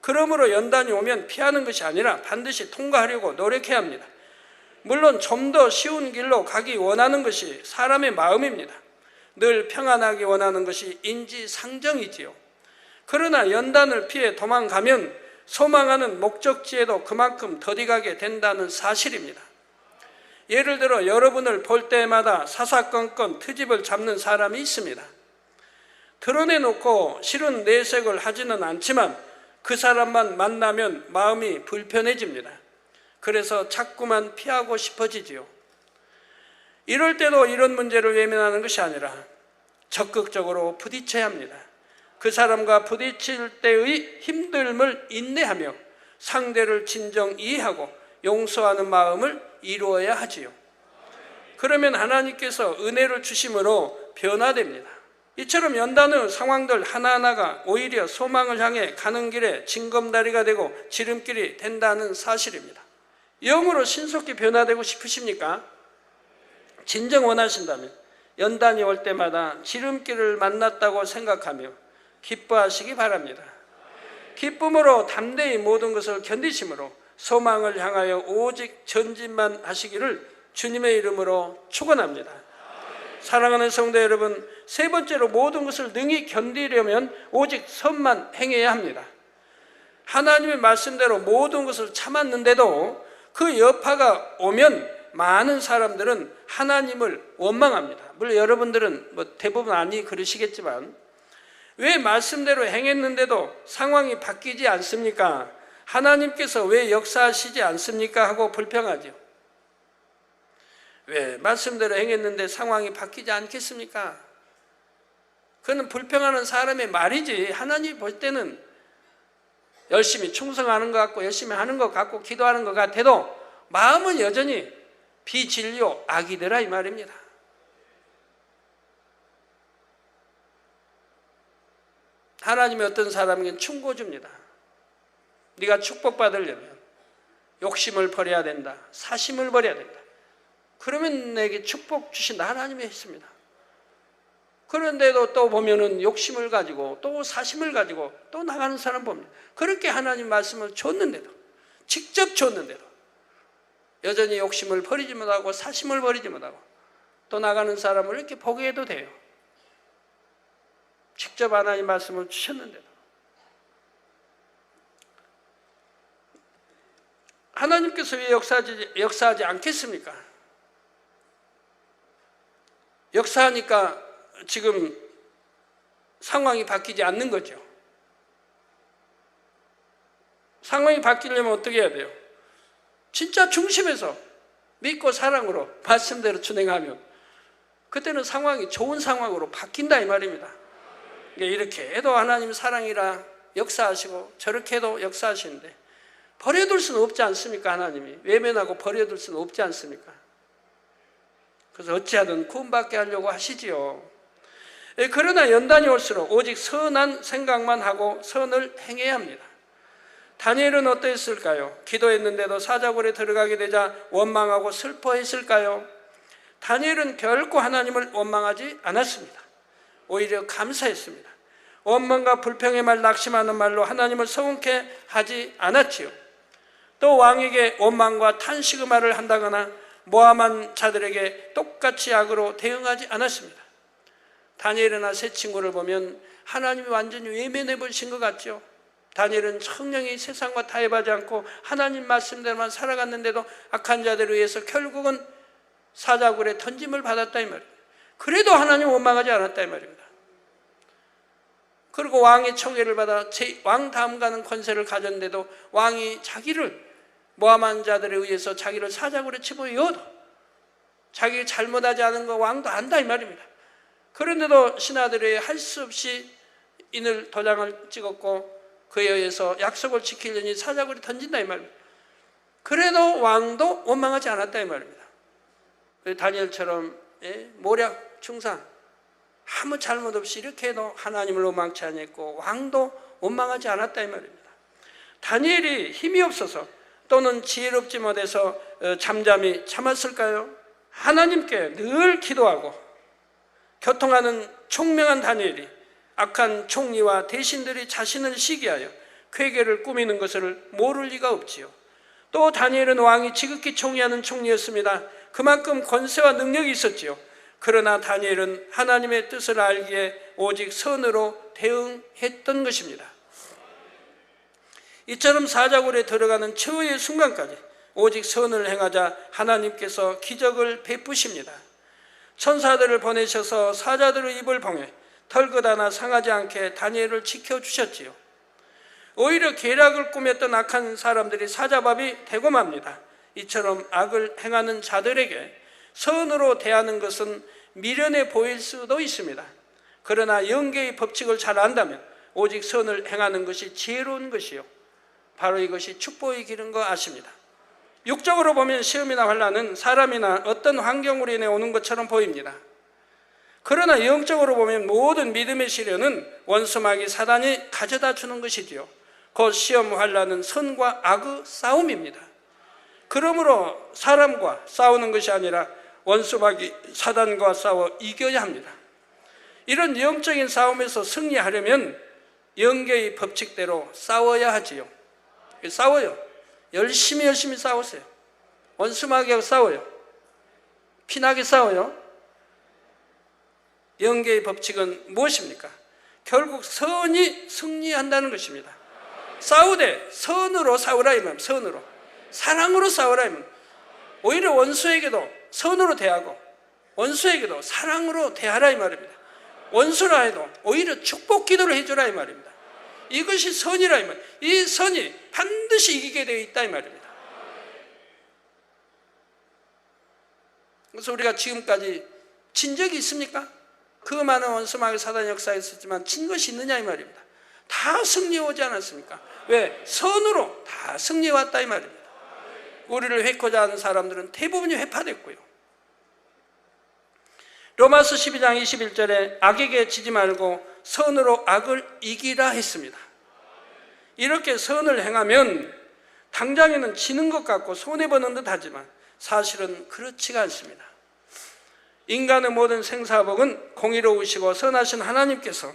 그러므로 연단이 오면 피하는 것이 아니라 반드시 통과하려고 노력해야 합니다. 물론 좀 더 쉬운 길로 가기 원하는 것이 사람의 마음입니다. 늘 평안하기 원하는 것이 인지상정이지요. 그러나 연단을 피해 도망가면 소망하는 목적지에도 그만큼 더디가게 된다는 사실입니다. 예를 들어 여러분을 볼 때마다 사사건건 트집을 잡는 사람이 있습니다. 드러내놓고 싫은 내색을 하지는 않지만 그 사람만 만나면 마음이 불편해집니다. 그래서 자꾸만 피하고 싶어지지요. 이럴 때도 이런 문제를 외면하는 것이 아니라 적극적으로 부딪혀야 합니다. 그 사람과 부딪힐 때의 힘듦을 인내하며 상대를 진정 이해하고 용서하는 마음을 이루어야 하지요. 그러면 하나님께서 은혜를 주심으로 변화됩니다. 이처럼 연단의 상황들 하나하나가 오히려 소망을 향해 가는 길에 징검다리가 되고 지름길이 된다는 사실입니다. 영으로 신속히 변화되고 싶으십니까? 진정 원하신다면 연단이 올 때마다 지름길을 만났다고 생각하며 기뻐하시기 바랍니다. 기쁨으로 담대히 모든 것을 견디심으로 소망을 향하여 오직 전진만 하시기를 주님의 이름으로 축원합니다. 사랑하는 성도 여러분, 세 번째로 모든 것을 능히 견디려면 오직 선만 행해야 합니다. 하나님의 말씀대로 모든 것을 참았는데도 그 여파가 오면 많은 사람들은 하나님을 원망합니다. 물론 여러분들은 대부분 아니 그러시겠지만 왜 말씀대로 행했는데도 상황이 바뀌지 않습니까? 하나님께서 왜 역사하시지 않습니까? 하고 불평하죠. 왜 말씀대로 행했는데 상황이 바뀌지 않겠습니까? 그는 불평하는 사람의 말이지 하나님 볼 때는 열심히 충성하는 것 같고 열심히 하는 것 같고 기도하는 것 같아도 마음은 여전히 비진료 악이더라 이 말입니다. 하나님이 어떤 사람에게는 충고 줍니다. 네가 축복받으려면 욕심을 버려야 된다. 사심을 버려야 된다. 그러면 내게 축복 주신다. 하나님이 했습니다. 그런데도 또 보면은 욕심을 가지고 또 사심을 가지고 또 나가는 사람 봅니다. 그렇게 하나님 말씀을 줬는데도 직접 줬는데도 여전히 욕심을 버리지 못하고 사심을 버리지 못하고 또 나가는 사람을 이렇게 보게 해도 돼요. 직접 하나님 말씀을 주셨는데도 하나님께서 왜 역사하지 않겠습니까? 역사하니까 지금 상황이 바뀌지 않는 거죠. 상황이 바뀌려면 어떻게 해야 돼요? 진짜 중심에서 믿고 사랑으로 말씀대로 준행하면 그때는 상황이 좋은 상황으로 바뀐다 이 말입니다. 이렇게 해도 하나님 사랑이라 역사하시고 저렇게 해도 역사하시는데 버려둘 수는 없지 않습니까? 하나님이 외면하고 버려둘 수는 없지 않습니까? 그래서 어찌하든 구원받게 하려고 하시지요. 그러나 연단이 올수록 오직 선한 생각만 하고 선을 행해야 합니다. 다니엘은 어떠했을까요? 기도했는데도 사자굴에 들어가게 되자 원망하고 슬퍼했을까요? 다니엘은 결코 하나님을 원망하지 않았습니다. 오히려 감사했습니다. 원망과 불평의 말, 낙심하는 말로 하나님을 서운케 하지 않았지요. 또 왕에게 원망과 탄식의 말을 한다거나 모함한 자들에게 똑같이 악으로 대응하지 않았습니다. 다니엘이나 세 친구를 보면 하나님이 완전히 외면해 버리신 것 같죠. 다니엘은 청량히 세상과 타협하지 않고 하나님 말씀대로만 살아갔는데도 악한 자들에 의해서 결국은 사자굴에 던짐을 받았다 이 말입니다. 그래도 하나님 원망하지 않았다 이 말입니다. 그리고 왕의 청계를 받아 왕 다음 가는 권세를 가졌는데도 왕이 자기를 모함한 자들에 의해서 자기를 사자굴에 집어넣어도 자기 잘못하지 않은 거 왕도 안다 이 말입니다. 그런데도 신하들이 할 수 없이 인을 도장을 찍었고 그에 의해서 약속을 지키려니 사자굴에 던진다 이 말입니다. 그래도 왕도 원망하지 않았다 이 말입니다. 다니엘처럼 모략, 충상 아무 잘못 없이 이렇게 해도 하나님을 원망치 않았고 왕도 원망하지 않았다 이 말입니다. 다니엘이 힘이 없어서 또는 지혜롭지 못해서 잠잠히 참았을까요? 하나님께 늘 기도하고 교통하는 총명한 다니엘이 악한 총리와 대신들이 자신을 시기하여 쾌계를 꾸미는 것을 모를 리가 없지요. 또 다니엘은 왕이 지극히 총애하는 총리였습니다. 그만큼 권세와 능력이 있었지요. 그러나 다니엘은 하나님의 뜻을 알기에 오직 선으로 대응했던 것입니다. 이처럼 사자굴에 들어가는 최후의 순간까지 오직 선을 행하자 하나님께서 기적을 베푸십니다. 천사들을 보내셔서 사자들의 입을 봉해 털끝 하나 상하지 않게 다니엘을 지켜주셨지요. 오히려 계략을 꾸몄던 악한 사람들이 사자밥이 되고 맙니다. 이처럼 악을 행하는 자들에게 선으로 대하는 것은 미련해 보일 수도 있습니다. 그러나 영계의 법칙을 잘 안다면 오직 선을 행하는 것이 지혜로운 것이요, 바로 이것이 축복의 길인 거 아십니다. 육적으로 보면 시험이나 환난은 사람이나 어떤 환경으로 인해 오는 것처럼 보입니다. 그러나 영적으로 보면 모든 믿음의 시련은 원수마귀 사단이 가져다 주는 것이지요. 곧 시험 환난은 선과 악의 싸움입니다. 그러므로 사람과 싸우는 것이 아니라 원수마귀 사단과 싸워 이겨야 합니다. 이런 영적인 싸움에서 승리하려면 영계의 법칙대로 싸워야 하지요. 싸워요. 열심히 싸우세요. 원수마귀하고 싸워요. 피나게 싸워요. 영계의 법칙은 무엇입니까? 결국 선이 승리한다는 것입니다. 싸우되 선으로 싸우라 이 말입니다. 선으로, 사랑으로 싸우라 이 말입니다. 오히려 원수에게도 선으로 대하고 원수에게도 사랑으로 대하라 이 말입니다. 원수라 해도 오히려 축복 기도를 해주라 이 말입니다. 이것이 선이라 이 말입니다. 이 선이 반드시 이기게 되어 있다 이 말입니다. 그래서 우리가 지금까지 진 적이 있습니까? 그 많은 원수마귀 사단 역사가 있었지만 진 것이 있느냐 이 말입니다. 다 승리해 오지 않았습니까? 왜? 선으로 다 승리해 왔다 이 말입니다. 우리를 회코자 하는 사람들은 대부분이 회파됐고요. 로마서 12장 21절에 악에게 지지 말고 선으로 악을 이기라 했습니다. 이렇게 선을 행하면 당장에는 지는 것 같고 손해보는 듯 하지만 사실은 그렇지가 않습니다. 인간의 모든 생사복은 공의로우시고 선하신 하나님께서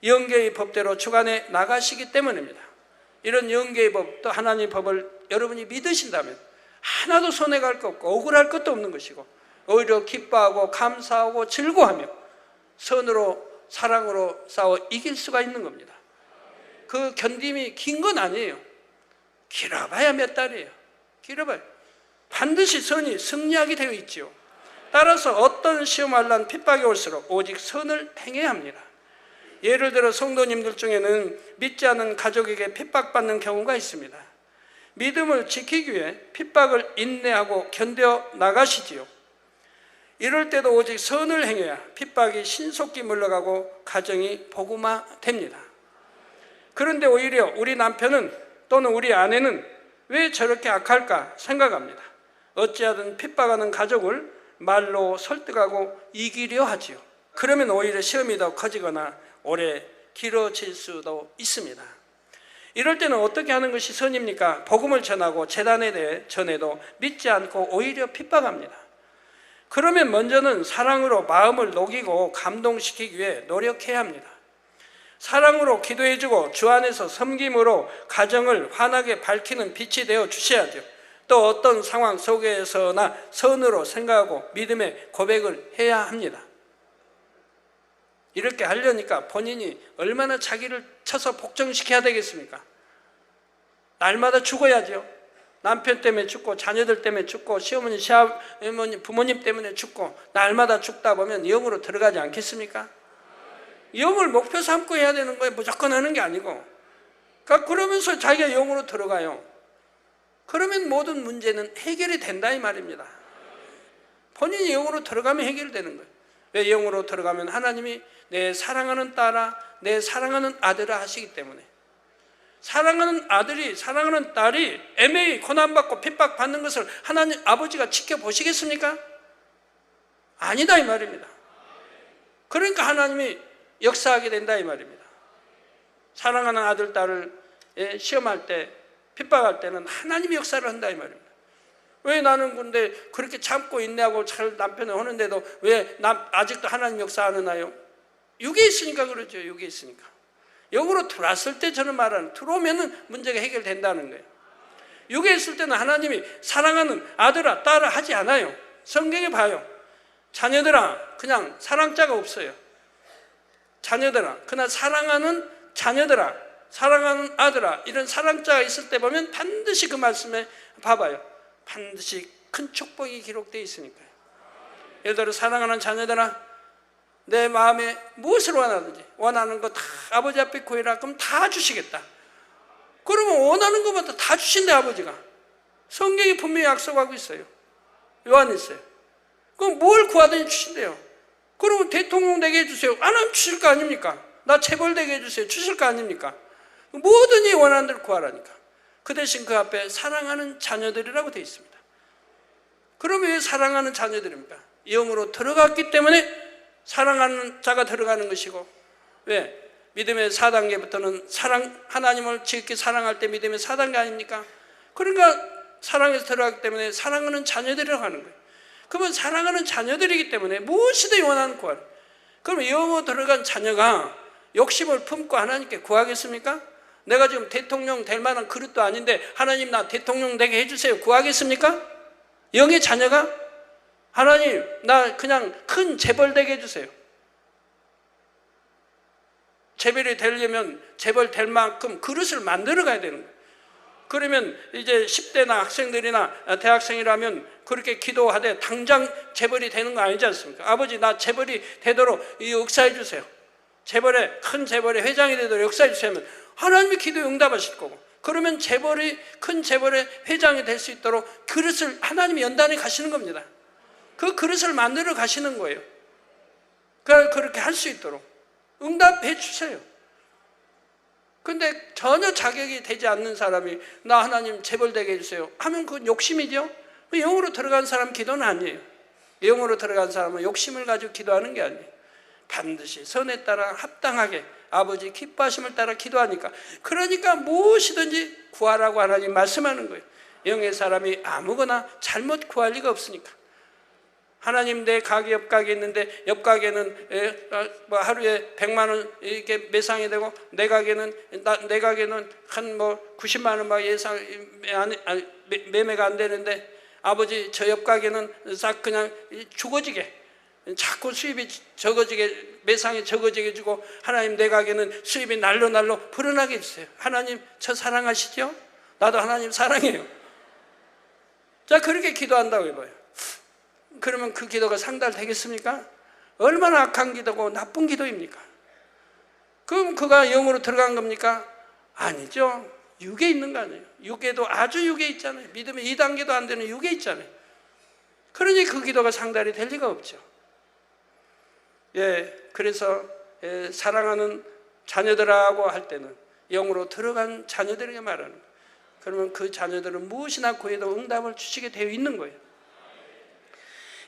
영계의 법대로 주관해 나가시기 때문입니다. 이런 영계의 법, 또 하나님의 법을 여러분이 믿으신다면 하나도 손해갈 것 없고 억울할 것도 없는 것이고 오히려 기뻐하고 감사하고 즐거워하며 선으로 사랑으로 싸워 이길 수가 있는 겁니다. 그 견딤이 긴 건 아니에요. 길어봐야 몇 달이에요. 길어봐야. 반드시 선이 승리하게 되어 있지요. 따라서 어떤 시험 환난 핍박이 올수록 오직 선을 행해야 합니다. 예를 들어 성도님들 중에는 믿지 않은 가족에게 핍박받는 경우가 있습니다. 믿음을 지키기 위해 핍박을 인내하고 견뎌 나가시지요. 이럴 때도 오직 선을 행해야 핍박이 신속히 물러가고 가정이 복음화됩니다. 그런데 오히려 우리 남편은 또는 우리 아내는 왜 저렇게 악할까 생각합니다. 어찌하든 핍박하는 가족을 말로 설득하고 이기려 하지요. 그러면 오히려 시험이 더 커지거나 오래 길어질 수도 있습니다. 이럴 때는 어떻게 하는 것이 선입니까? 복음을 전하고 재단에 대해 전해도 믿지 않고 오히려 핍박합니다. 그러면 먼저는 사랑으로 마음을 녹이고 감동시키기 위해 노력해야 합니다. 사랑으로 기도해주고 주 안에서 섬김으로 가정을 환하게 밝히는 빛이 되어 주셔야죠. 또 어떤 상황 속에서나 선으로 생각하고 믿음의 고백을 해야 합니다. 이렇게 하려니까 본인이 얼마나 자기를 쳐서 복종시켜야 되겠습니까? 날마다 죽어야죠. 남편 때문에 죽고 자녀들 때문에 죽고 시어머니, 시아버님, 부모님 때문에 죽고 날마다 죽다 보면 영으로 들어가지 않겠습니까? 영을 목표 삼고 해야 되는 거예요. 무조건 하는 게 아니고. 그러니까 그러면서 자기가 영으로 들어가요. 그러면 모든 문제는 해결이 된다 이 말입니다. 본인이 영으로 들어가면 해결되는 거예요. 왜 영으로 들어가면 하나님이 내 사랑하는 딸아, 내 사랑하는 아들아 하시기 때문에. 사랑하는 아들이, 사랑하는 딸이 애매히 고난받고 핍박받는 것을 하나님 아버지가 지켜보시겠습니까? 아니다 이 말입니다. 그러니까 하나님이 역사하게 된다 이 말입니다. 사랑하는 아들, 딸을 시험할 때, 핍박할 때는 하나님이 역사를 한다 이 말입니다. 왜 나는 근데 그렇게 참고 인내하고 잘 남편을 하는데도 왜 아직도 하나님 역사 안 하나요? 육에 있으니까 그러죠. 육에 있으니까. 영으로 들어왔을 때 저는 말하는, 들어오면은 문제가 해결된다는 거예요. 육에 있을 때는 하나님이 사랑하는 아들아, 딸아 하지 않아요. 성경에 봐요. 자녀들아, 그냥 사랑자가 없어요. 자녀들아, 그러나 사랑하는 자녀들아, 사랑하는 아들아, 이런 사랑자가 있을 때 보면 반드시 그 말씀에 봐봐요. 반드시 큰 축복이 기록되어 있으니까요. 예를 들어 사랑하는 자녀들아, 내 마음에 무엇을 원하든지 원하는 거 다 아버지 앞에 구해라. 그럼 다 주시겠다. 그러면 원하는 것마다 다 주신대 아버지가. 성경이 분명히 약속하고 있어요. 요한에 있어요. 그럼 뭘 구하든지 주신대요. 그러면 대통령 되게 해주세요. 안 하면 주실 거 아닙니까? 나 재벌 되게 해주세요. 주실 거 아닙니까? 뭐든지 원하는 대로 구하라니까. 그 대신 그 앞에 사랑하는 자녀들이라고 되어 있습니다. 그러면 왜 사랑하는 자녀들입니까? 영으로 들어갔기 때문에 사랑하는 자가 들어가는 것이고, 왜? 믿음의 4단계부터는 하나님을 지극히 사랑할 때 믿음의 4단계 아닙니까? 그러니까 사랑에서 들어가기 때문에 사랑하는 자녀들이라고 하는 거예요. 그러면 사랑하는 자녀들이기 때문에 무엇이든 원하는 구하라. 그럼 영으로 들어간 자녀가 욕심을 품고 하나님께 구하겠습니까? 내가 지금 대통령 될 만한 그릇도 아닌데 하나님 나 대통령 되게 해주세요. 구하겠습니까? 영의 자녀가 하나님 나 그냥 큰 재벌 되게 해주세요. 재벌이 되려면 재벌 될 만큼 그릇을 만들어 가야 되는 거예요. 그러면 이제 10대나 학생들이나 대학생이라면 그렇게 기도하되 당장 재벌이 되는 거 아니지 않습니까? 아버지 나 재벌이 되도록 역사해 주세요. 큰 재벌의 회장이 되도록 역사해 주세요 하면 하나님이 기도에 응답하실 거고, 그러면 큰 재벌의 회장이 될 수 있도록 그릇을 하나님이 연단해 가시는 겁니다. 그 그릇을 만들어 가시는 거예요. 그렇게 할 수 있도록 응답해 주세요. 근데 전혀 자격이 되지 않는 사람이 나 하나님 재벌 되게 해주세요 하면 그건 욕심이죠. 영으로 들어간 사람 기도는 아니에요. 영으로 들어간 사람은 욕심을 가지고 기도하는 게 아니에요. 반드시 선에 따라 합당하게 아버지 기뻐하심을 따라 기도하니까, 그러니까 무엇이든지 구하라고 하나님 말씀하는 거예요. 영의 사람이 아무거나 잘못 구할 리가 없으니까. 하나님 내 가게 옆 가게 있는데 옆 가게는 하루에 100만 원 이렇게 매상이 되고 내 가게는 한 90만 원 막 예상 매매가 안 되는데 아버지 저 옆 가게는 싹 그냥 죽어지게 자꾸 수입이 적어지게 매상이 적어지게 주고 하나님 내 가게는 수입이 날로 불어나게 해주세요. 하나님 저 사랑하시죠? 나도 하나님 사랑해요. 자 그렇게 기도한다고 해봐요. 그러면 그 기도가 상달되겠습니까? 얼마나 악한 기도고 나쁜 기도입니까? 그럼 그가 영으로 들어간 겁니까? 아니죠. 육에 있는 거 아니에요. 육에도 아주 육에 있잖아요. 믿음의 2단계도 안 되는 육에 있잖아요. 그러니 그 기도가 상달이 될 리가 없죠. 그래서 사랑하는 자녀들하고 할 때는 영으로 들어간 자녀들에게 말하는 거예요. 그러면 그 자녀들은 무엇이나 구해도 응답을 주시게 되어 있는 거예요.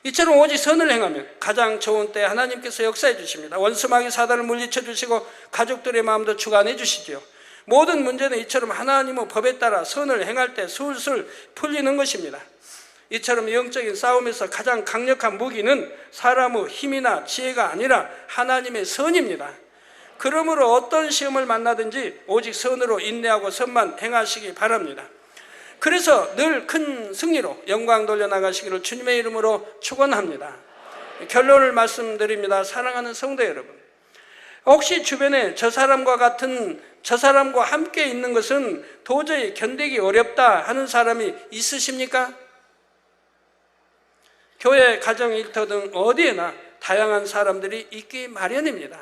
이처럼 오직 선을 행하면 가장 좋은 때 하나님께서 역사해 주십니다. 원수마귀 사단을 물리쳐 주시고 가족들의 마음도 주관해 주시지요. 모든 문제는 이처럼 하나님의 법에 따라 선을 행할 때 술술 풀리는 것입니다. 이처럼 영적인 싸움에서 가장 강력한 무기는 사람의 힘이나 지혜가 아니라 하나님의 선입니다. 그러므로 어떤 시험을 만나든지 오직 선으로 인내하고 선만 행하시기 바랍니다. 그래서 늘 큰 승리로 영광 돌려나가시기를 주님의 이름으로 축원합니다. 결론을 말씀드립니다. 사랑하는 성도 여러분, 혹시 주변에 저 사람과 함께 있는 것은 도저히 견디기 어렵다 하는 사람이 있으십니까? 교회, 가정, 일터 등 어디에나 다양한 사람들이 있기 마련입니다.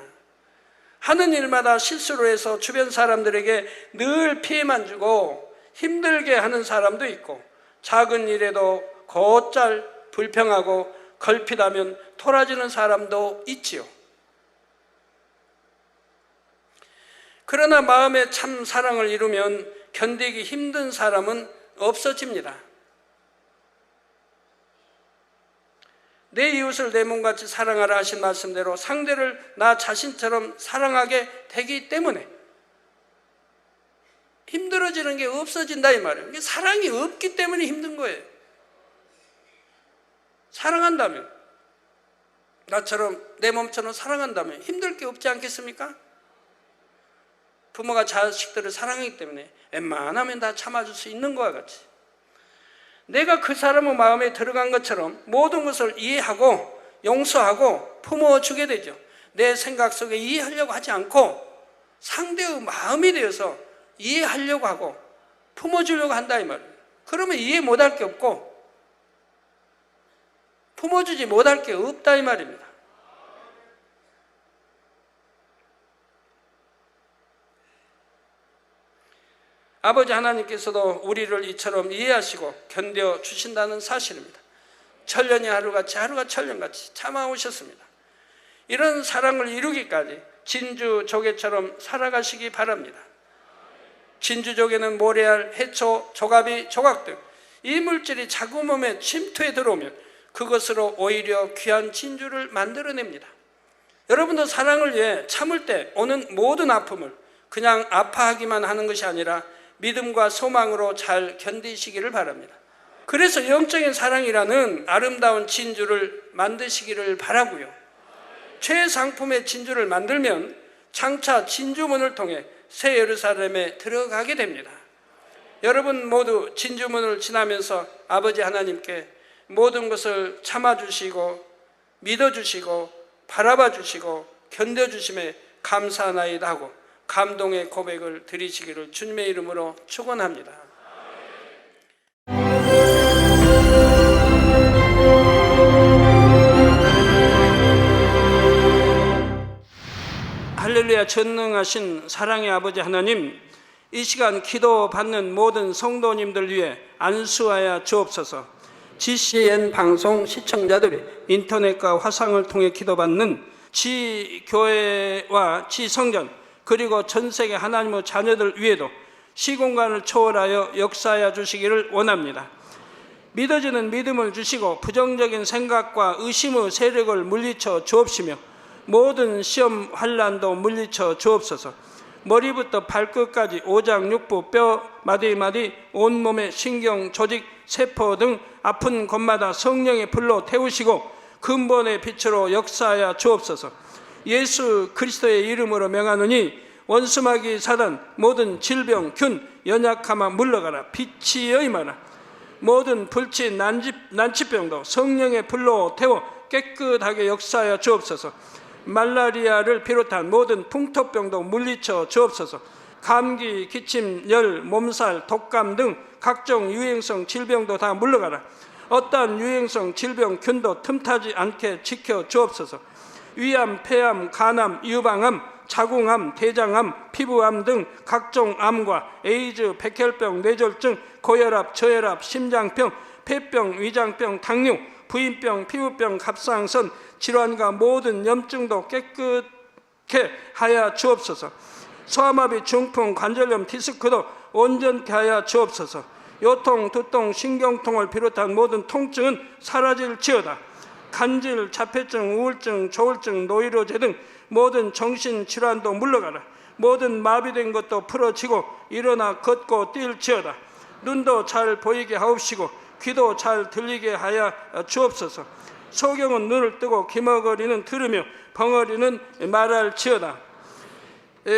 하는 일마다 실수로 해서 주변 사람들에게 늘 피해만 주고 힘들게 하는 사람도 있고, 작은 일에도 곧잘 불평하고 걸핏하면 토라지는 사람도 있지요. 그러나 마음에 참 사랑을 이루면 견디기 힘든 사람은 없어집니다. 내 이웃을 내 몸같이 사랑하라 하신 말씀대로 상대를 나 자신처럼 사랑하게 되기 때문에 힘들어지는 게 없어진다 이 말이에요. 사랑이 없기 때문에 힘든 거예요. 사랑한다면, 나처럼 내 몸처럼 사랑한다면 힘들 게 없지 않겠습니까? 부모가 자식들을 사랑하기 때문에 웬만하면 다 참아줄 수 있는 것과 같이, 내가 그 사람의 마음에 들어간 것처럼 모든 것을 이해하고 용서하고 품어주게 되죠. 내 생각 속에 이해하려고 하지 않고 상대의 마음이 되어서 이해하려고 하고 품어주려고 한다 이 말이에요. 그러면 이해 못할 게 없고 품어주지 못할 게 없다 이 말입니다. 아버지 하나님께서도 우리를 이처럼 이해하시고 견뎌주신다는 사실입니다. 천년이 하루같이, 하루가 천년같이 참아오셨습니다. 이런 사랑을 이루기까지 진주 조개처럼 살아가시기 바랍니다. 진주 조개는 모래알, 해초, 조가비, 조각 등 이물질이 자구 몸에 침투해 들어오면 그것으로 오히려 귀한 진주를 만들어냅니다. 여러분도 사랑을 위해 참을 때 오는 모든 아픔을 그냥 아파하기만 하는 것이 아니라 믿음과 소망으로 잘 견디시기를 바랍니다. 그래서 영적인 사랑이라는 아름다운 진주를 만드시기를 바라고요. 최상품의 진주를 만들면 장차 진주문을 통해 새 예루살렘에 들어가게 됩니다. 여러분 모두 진주문을 지나면서 아버지 하나님께 모든 것을 참아주시고 믿어주시고 바라봐주시고 견뎌주심에 감사하나이다 하고 감동의 고백을 드리시기를 주님의 이름으로 축원합니다. 할렐루야. 전능하신 사랑의 아버지 하나님, 이 시간 기도받는 모든 성도님들 위해 안수하여 주옵소서. GCN 방송 시청자들이 인터넷과 화상을 통해 기도받는 지교회와 지성전 그리고 전 세계 하나님의 자녀들 위에도 시공간을 초월하여 역사하여 주시기를 원합니다. 믿어지는 믿음을 주시고 부정적인 생각과 의심의 세력을 물리쳐 주옵시며 모든 시험 환난도 물리쳐 주옵소서. 머리부터 발끝까지 오장육부, 뼈, 마디마디, 온몸의 신경, 조직, 세포 등 아픈 곳마다 성령의 불로 태우시고 근본의 빛으로 역사하여 주옵소서. 예수 그리스도의 이름으로 명하노니 원수마귀 사단 모든 질병, 균, 연약함아 물러가라. 빛이여 임하라. 모든 불치, 난치병도 성령의 불로 태워 깨끗하게 역사하여 주옵소서. 말라리아를 비롯한 모든 풍토병도 물리쳐 주옵소서. 감기, 기침, 열, 몸살, 독감 등 각종 유행성 질병도 다 물러가라. 어떠한 유행성 질병, 균도 틈타지 않게 지켜 주옵소서. 위암, 폐암, 간암, 유방암, 자궁암, 대장암, 피부암 등 각종 암과 에이즈, 백혈병, 뇌졸중, 고혈압, 저혈압, 심장병, 폐병, 위장병, 당뇨, 부인병, 피부병, 갑상선 질환과 모든 염증도 깨끗게 하여 주옵소서. 소아마비, 중풍, 관절염, 디스크도 온전케 하여 주옵소서. 요통, 두통, 신경통을 비롯한 모든 통증은 사라질지어다. 간질, 자폐증, 우울증, 조울증, 노이로제 등 모든 정신질환도 물러가라. 모든 마비된 것도 풀어지고 일어나 걷고 뛸지어다. 눈도 잘 보이게 하옵시고 귀도 잘 들리게 하여 주옵소서. 소경은 눈을 뜨고 기머거리는 들으며 벙어리는 말할지어다.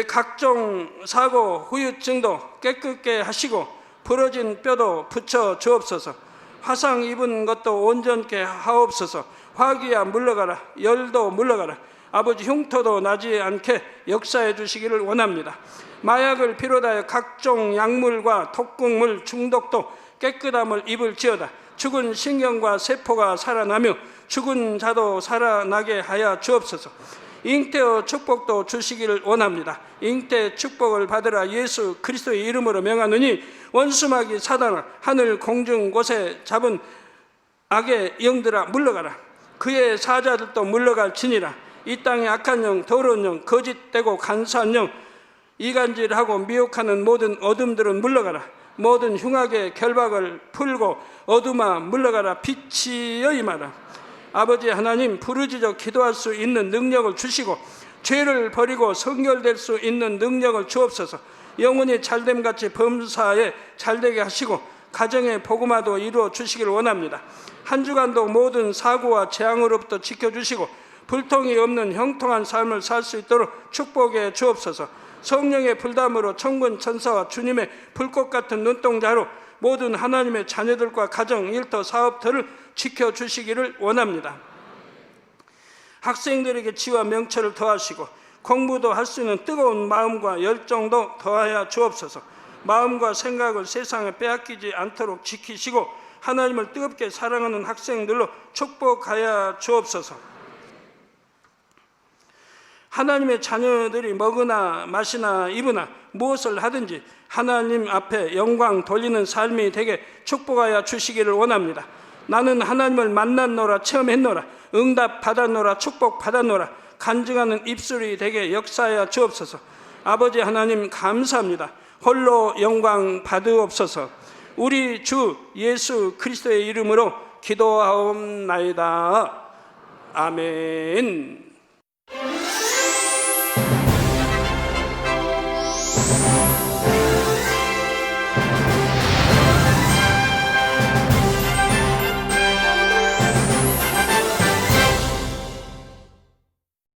각종 사고 후유증도 깨끗게 하시고 부러진 뼈도 붙여 주옵소서. 화상 입은 것도 온전케 하옵소서. 화기야 물러가라. 열도 물러가라. 아버지 흉터도 나지 않게 역사해 주시기를 원합니다. 마약을 비롯하여 각종 약물과 독극물 중독도 깨끗함을 입을지어다. 죽은 신경과 세포가 살아나며 죽은 자도 살아나게 하여 주옵소서. 잉태의 축복도 주시기를 원합니다. 잉태 축복을 받으라. 예수 그리스도의 이름으로 명하노니 원수마귀 사단아 하늘 공중 곳에 잡은 악의 영들아 물러가라. 그의 사자들도 물러갈지니라. 이 땅의 악한 영, 더러운 영, 거짓되고 간사한 영, 이간질하고 미혹하는 모든 어둠들은 물러가라. 모든 흉악의 결박을 풀고 어둠아 물러가라. 빛이여 임하라. 아버지 하나님, 부르짖어 기도할 수 있는 능력을 주시고 죄를 버리고 성결될 수 있는 능력을 주옵소서. 영혼이 잘됨같이 범사에 잘되게 하시고 가정의 복음화도 이루어 주시기를 원합니다. 한 주간도 모든 사고와 재앙으로부터 지켜주시고 불통이 없는 형통한 삶을 살 수 있도록 축복해 주옵소서. 성령의 불담으로 천군 천사와 주님의 불꽃 같은 눈동자로 모든 하나님의 자녀들과 가정, 일터, 사업터를 지켜주시기를 원합니다. 학생들에게 지와 명철을 더하시고 공부도 할 수 있는 뜨거운 마음과 열정도 더하여 주옵소서. 마음과 생각을 세상에 빼앗기지 않도록 지키시고 하나님을 뜨겁게 사랑하는 학생들로 축복하여 주옵소서. 하나님의 자녀들이 먹으나 마시나 입으나 무엇을 하든지 하나님 앞에 영광 돌리는 삶이 되게 축복하여 주시기를 원합니다. 나는 하나님을 만났노라, 체험했노라, 응답 받았노라, 축복 받았노라, 간증하는 입술이 되게 역사하여 주옵소서. 아버지 하나님 감사합니다. 홀로 영광 받으옵소서. 우리 주 예수 그리스도의 이름으로 기도하옵나이다. 아멘.